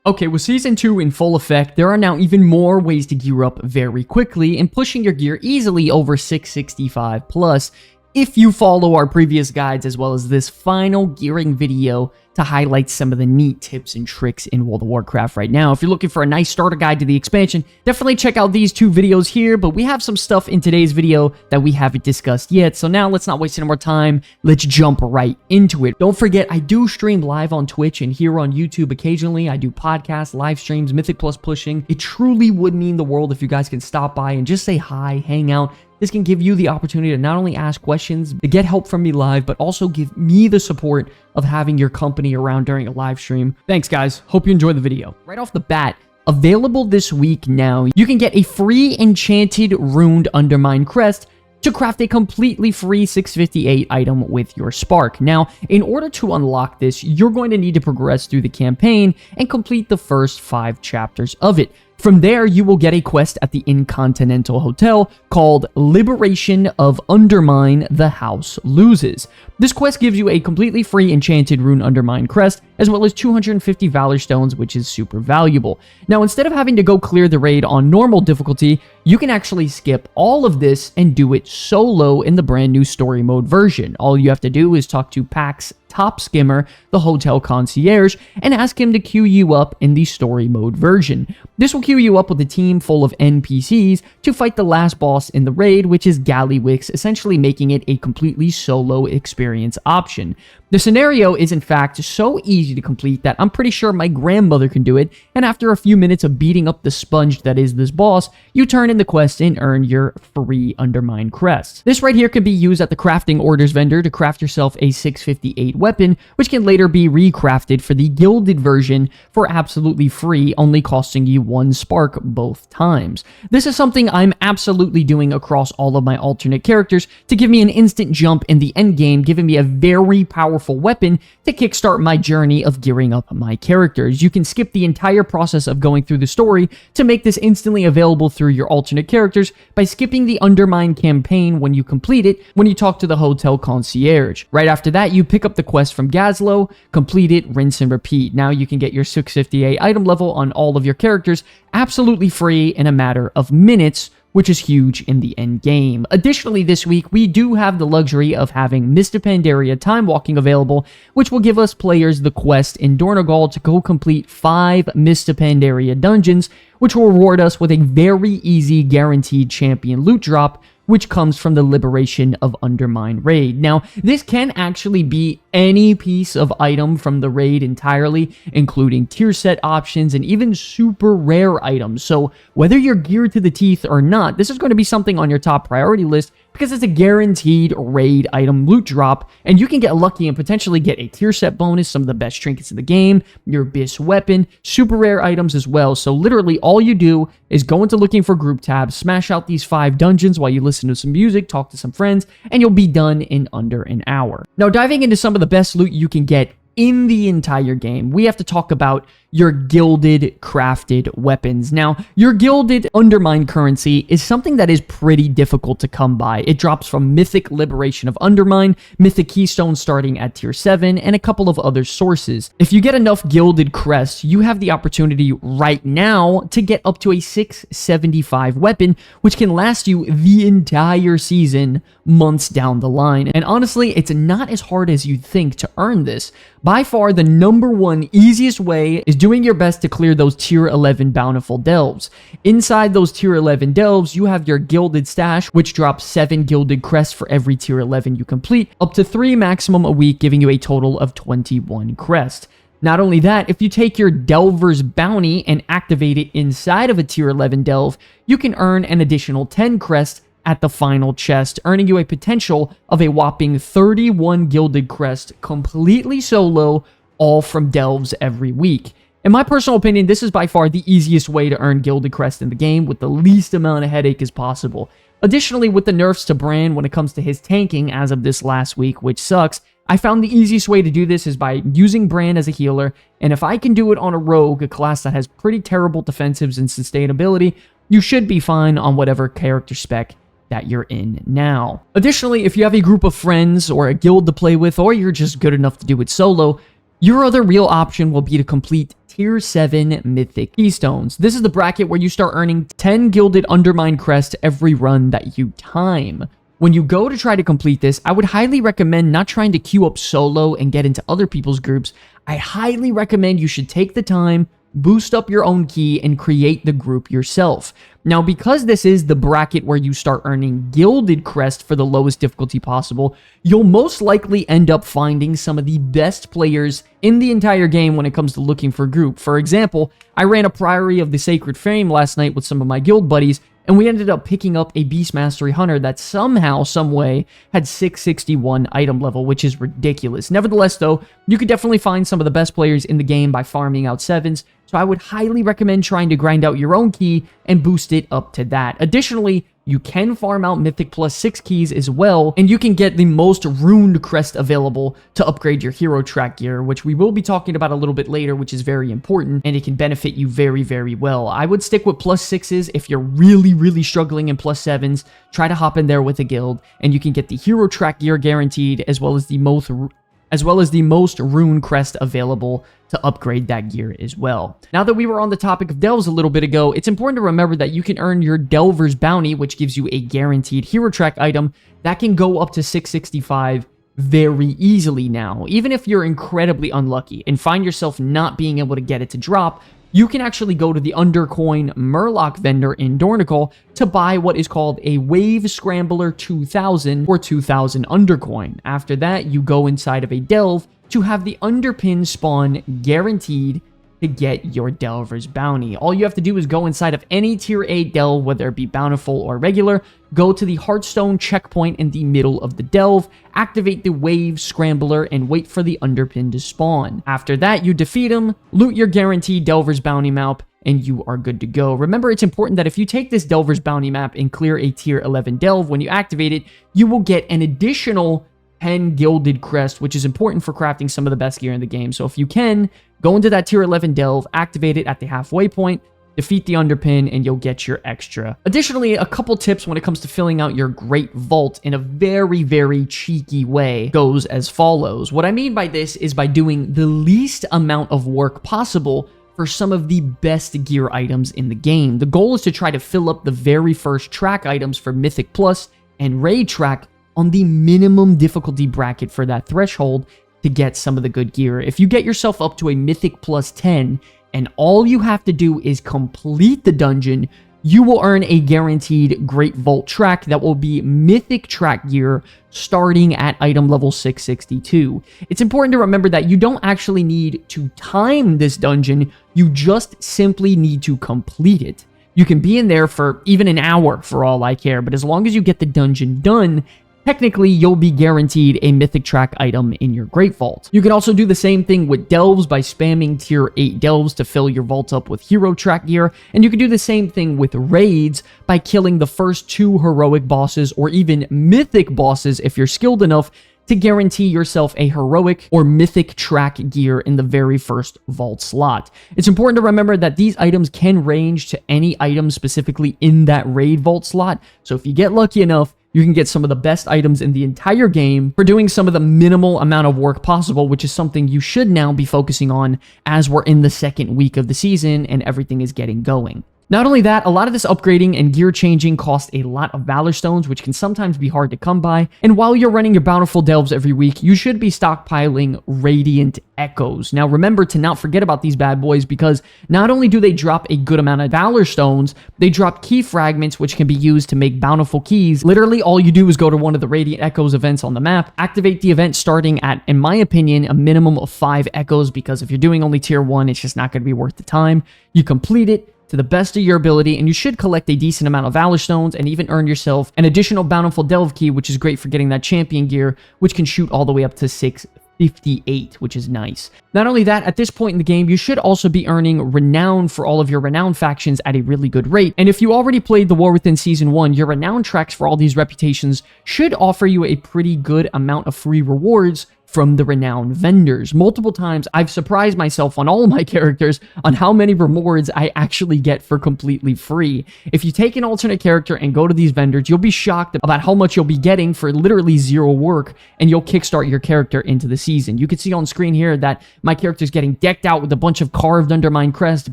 Okay, with Season 2 in full effect, there are now even more ways to gear up very quickly and pushing your gear easily over 665 plus if you follow our previous guides as well as this final gearing video to highlight some of the neat tips and tricks in World of Warcraft right now. If you're looking for a nice starter guide to the expansion, definitely check out these two videos here, but we have some stuff in today's video that we haven't discussed yet, so now let's not waste any more time. Let's jump right into it. Don't forget, I do stream live on Twitch and here on YouTube occasionally. I do podcasts, live streams, Mythic Plus pushing. It truly would mean the world if you guys can stop by and just say hi, hang out. This can give you the opportunity to not only ask questions, to get help from me live, but also give me the support of having your company around during a live stream. Thanks, guys. Hope you enjoy the video. Right off the bat, available this week now, you can get a free enchanted runed undermine crest to craft a completely free 658 item with your spark. Now, in order to unlock this, you're going to need to progress through the campaign and complete the first 5 chapters of it. From there, you will get a quest at the Intercontinental Hotel called Liberation of Undermine the House Loses. This quest gives you a completely free enchanted rune undermine crest, as well as 250 Valor Stones, which is super valuable. Now, instead of having to go clear the raid on normal difficulty, you can actually skip all of this and do it solo in the brand new story mode version. All you have to do is talk to Pax Top Skimmer, the hotel concierge, and ask him to queue you up in the story mode version. This will queue you up with a team full of NPCs to fight the last boss in the raid, which is Gallywix, essentially making it a completely solo experience option. The scenario is in fact so easy to complete that I'm pretty sure my grandmother can do it, and after a few minutes of beating up the sponge that is this boss, you turn in the quest and earn your free Undermine crest. This right here can be used at the crafting orders vendor to craft yourself a 658 weapon, which can later be recrafted for the Gilded version for absolutely free, only costing you 1 spark both times. This is something I'm absolutely doing across all of my alternate characters to give me an instant jump in the end game, giving me a very powerful weapon to kickstart my journey of gearing up my characters. You can skip the entire process of going through the story to make this instantly available through your alternate characters by skipping the Undermine campaign when you complete it when you talk to the hotel concierge. Right after that, you pick up the quest from Gazlo, complete it, rinse and repeat. Now you can get your 658 item level on all of your characters absolutely free in a matter of minutes, which is huge in the end game. Additionally, this week, we do have the luxury of having Mr. Pandaria Timewalking available, which will give us players the quest in Dornogal to go complete 5 Mr. Pandaria dungeons, which will reward us with a very easy guaranteed champion loot drop, which comes from the Liberation of Undermine raid. Now, this can actually be any piece of item from the raid entirely, including tier set options and even super rare items. So whether you're geared to the teeth or not, this is going to be something on your top priority list because it's a guaranteed raid item loot drop, and you can get lucky and potentially get a tier set bonus, some of the best trinkets in the game, your Abyss weapon, super rare items as well. So literally all you do is go into looking for group tabs, smash out these 5 dungeons while you listen to some music, talk to some friends, and you'll be done in under an hour. Now, diving into some of the best loot you can get in the entire game, we have to talk about your Gilded crafted weapons. Now, your Gilded Undermine currency is something that is pretty difficult to come by. It drops from Mythic Liberation of Undermine, Mythic Keystone starting at tier 7, and a couple of other sources. If you get enough Gilded crests, you have the opportunity right now to get up to a 675 weapon, which can last you the entire season, months down the line. And honestly, it's not as hard as you'd think to earn this. By far, the #1 easiest way is doing your best to clear those tier 11 bountiful delves. Inside those tier 11 delves, you have your Gilded stash, which drops 7 Gilded crests for every tier 11 you complete, up to 3 maximum a week, giving you a total of 21 crests. Not only that, if you take your Delver's Bounty and activate it inside of a tier 11 delve, you can earn an additional 10 crests at the final chest, earning you a potential of a whopping 31 Gilded crest completely solo, all from delves every week. In my personal opinion, this is by far the easiest way to earn Gilded crest in the game with the least amount of headache as possible. Additionally, with the nerfs to Bran when it comes to his tanking as of this last week, which sucks, I found the easiest way to do this is by using Bran as a healer, and if I can do it on a rogue, a class that has pretty terrible defensives and sustainability, you should be fine on whatever character spec that you're in now. Additionally, if you have a group of friends or a guild to play with, or you're just good enough to do it solo, your other real option will be to complete Tier 7 Mythic Keystones. This is the bracket where you start earning 10 Gilded Undermine Crest every run that you time. When you go to try to complete this, I would highly recommend not trying to queue up solo and get into other people's groups. I highly recommend you should take the time, boost up your own key, and create the group yourself. Now, because this is the bracket where you start earning Gilded Crest for the lowest difficulty possible, you'll most likely end up finding some of the best players in the entire game when it comes to looking for a group. For example, I ran a Priory of the Sacred Fame last night with some of my guild buddies, and we ended up picking up a Beast Mastery Hunter that somehow, someway, had 661 item level, which is ridiculous. Nevertheless, though, you could definitely find some of the best players in the game by farming out 7s, so I would highly recommend trying to grind out your own key and boost it up to that. Additionally, you can farm out Mythic plus 6 keys as well, and you can get the most runed crest available to upgrade your hero track gear, which we will be talking about a little bit later, which is very important, and it can benefit you very, very well. I would stick with plus 6s if you're really struggling in plus 7s. Try to hop in there with a guild, and you can get the hero track gear guaranteed, as well as the most rune crest available to upgrade that gear as well. Now that we were on the topic of delves a little bit ago, it's important to remember that you can earn your Delver's Bounty, which gives you a guaranteed hero track item that can go up to 665 very easily now. Even if you're incredibly unlucky and find yourself not being able to get it to drop, you can actually go to the Undercoin Murloc vendor in Dornical to buy what is called a Wave Scrambler 2000 for 2000 Undercoin. After that, you go inside of a delve to have the Underpin spawn guaranteed to get your Delver's Bounty. All you have to do is go inside of any Tier 8 delve, whether it be Bountiful or regular, go to the Hearthstone checkpoint in the middle of the delve, activate the Wave Scrambler, and wait for the Underpin to spawn. After that, you defeat him, loot your guaranteed Delver's Bounty map, and you are good to go. Remember, it's important that if you take this Delver's Bounty map and clear a Tier 11 delve, when you activate it, you will get an additional 10 Gilded Crest, which is important for crafting some of the best gear in the game. So if you can, go into that Tier 11 delve, activate it at the halfway point, defeat the Underpin, and you'll get your extra. Additionally, a couple tips when it comes to filling out your Great Vault in a very cheeky way goes as follows. What I mean by this is by doing the least amount of work possible for some of the best gear items in the game. The goal is to try to fill up the very first track items for Mythic Plus and Raid Track on the minimum difficulty bracket for that threshold to get some of the good gear. If you get yourself up to a Mythic plus 10 and all you have to do is complete the dungeon, you will earn a guaranteed Great Vault track that will be Mythic track gear starting at item level 662. It's important to remember that you don't actually need to time this dungeon, you just simply need to complete it. You can be in there for even an hour for all I care, but as long as you get the dungeon done, technically, you'll be guaranteed a Mythic track item in your Great Vault. You can also do the same thing with delves by spamming Tier 8 delves to fill your vault up with hero track gear, and you can do the same thing with raids by killing the first 2 heroic bosses or even mythic bosses if you're skilled enough to guarantee yourself a heroic or mythic track gear in the very first vault slot. It's important to remember that these items can range to any item specifically in that raid vault slot, so if you get lucky enough, you can get some of the best items in the entire game for doing some of the minimal amount of work possible, which is something you should now be focusing on as we're in the second week of the season and everything is getting going. Not only that, a lot of this upgrading and gear changing costs a lot of Valor Stones, which can sometimes be hard to come by. And while you're running your Bountiful Delves every week, you should be stockpiling Radiant Echoes. Now remember to not forget about these bad boys, because not only do they drop a good amount of Valor Stones, they drop key fragments which can be used to make bountiful keys. Literally all you do is go to one of the Radiant Echoes events on the map, activate the event starting at, in my opinion, a minimum of 5 echoes, because if you're doing only tier 1, it's just not going to be worth the time. You complete it to the best of your ability, and you should collect a decent amount of Valor Stones and even earn yourself an additional Bountiful Delve key, which is great for getting that champion gear, which can shoot all the way up to 658, which is nice. Not only that, at this point in the game, you should also be earning Renown for all of your Renown factions at a really good rate. And if you already played the War Within Season 1, your Renown tracks for all these reputations should offer you a pretty good amount of free rewards from the Renown vendors. Multiple times, I've surprised myself on all of my characters on how many rewards I actually get for completely free. If you take an alternate character and go to these vendors, you'll be shocked about how much you'll be getting for literally zero work, and you'll kickstart your character into the season. You can see on screen here that my character is getting decked out with a bunch of carved Undermine Crest,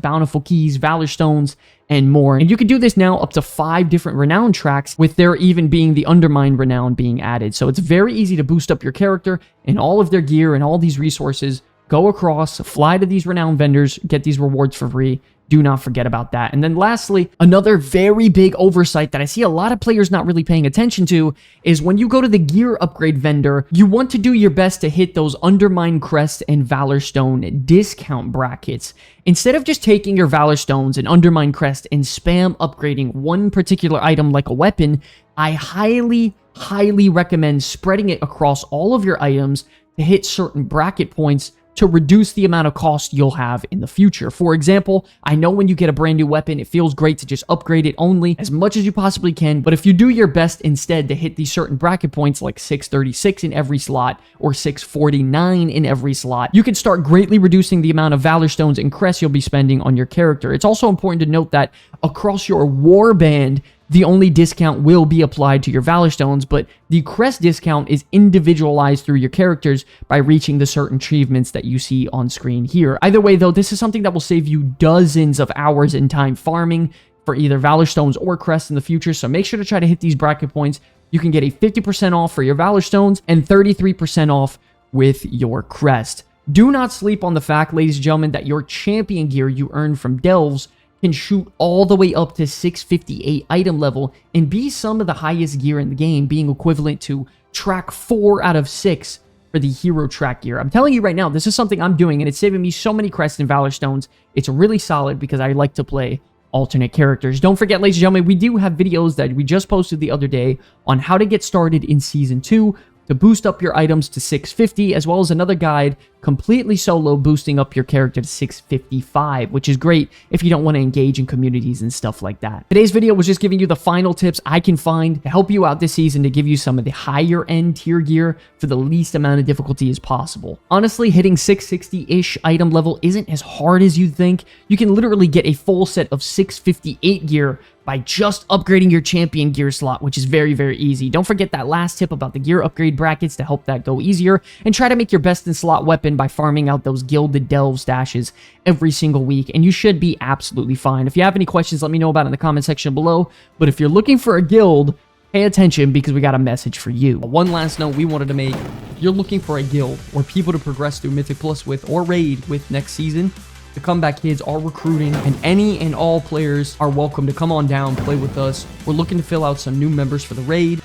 Bountiful Keys, Valor Stones, and more. And you can do this now up to 5 different Renown tracks, with there even being the Undermine Renown being added. So it's very easy to boost up your character and all of their gear and all these resources. Go across, fly to these Renown vendors, get these rewards for free. Do not forget about that. And then lastly, another very big oversight that I see a lot of players not really paying attention to is when you go to the gear upgrade vendor, you want to do your best to hit those Undermine Crest and Valor Stone discount brackets. Instead of just taking your Valor Stones and Undermine Crest and spam upgrading one particular item like a weapon, I highly recommend spreading it across all of your items to hit certain bracket points to reduce the amount of cost you'll have in the future. For example, I know when you get a brand new weapon, it feels great to just upgrade it only as much as you possibly can, but if you do your best instead to hit these certain bracket points like 636 in every slot or 649 in every slot, you can start greatly reducing the amount of Valor Stones and Crest you'll be spending on your character. It's also important to note that across your warband, the only discount will be applied to your Valor Stones, but the Crest discount is individualized through your characters by reaching the certain achievements that you see on screen here. Either way, though, this is something that will save you dozens of hours in time farming for either Valor Stones or Crest in the future, so make sure to try to hit these bracket points. You can get a 50% off for your Valor Stones and 33% off with your Crest. Do not sleep on the fact, ladies and gentlemen, that your champion gear you earn from Delves can shoot all the way up to 658 item level and be some of the highest gear in the game, being equivalent to track 4 out of 6 for the hero track gear. I'm telling you right now, this is something I'm doing, and it's saving me so many Crest and Valor Stones. It's really solid because I like to play alternate characters. Don't forget, ladies and gentlemen, we do have videos that we just posted the other day on how to get started in Season 2 to boost up your items to 650, as well as another guide completely solo boosting up your character to 655, which is great if you don't want to engage in communities and stuff like that. Today's video was just giving you the final tips I can find to help you out this season to give you some of the higher end tier gear for the least amount of difficulty as possible. Honestly, hitting 660-ish item level isn't as hard as you'd think. You can literally get a full set of 658 gear by just upgrading your champion gear slot, which is very easy. Don't forget that last tip about the gear upgrade brackets to help that go easier, and try to make your best in slot weapon by farming out those Gilded Delve stashes every single week, and you should be absolutely fine. If you have any questions, let me know about it in the comment section below, but if you're looking for a guild, pay attention because we got a message for you. One last note we wanted to make: if you're looking for a guild or people to progress through Mythic Plus with or raid with next season, the Comeback Kids are recruiting, and any and all players are welcome to come on down, play with us. We're looking to fill out some new members for the raid.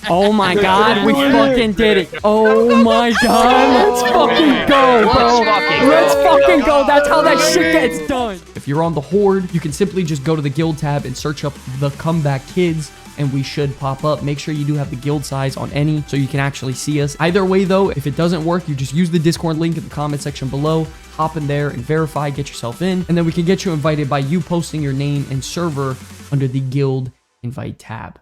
Oh my god, we fucking did it. Oh my god, let's fucking go, bro. Let's fucking go. That's how that shit gets done. If you're on the Horde, you can simply just go to the guild tab and search up the Comeback Kids, and we should pop up. Make sure you do have the guild size on any so you can actually see us. Either way, though, if it doesn't work, you just use the Discord link in the comment section below. Hop in there and verify, get yourself in, and then we can get you invited by you posting your name and server under the guild invite tab.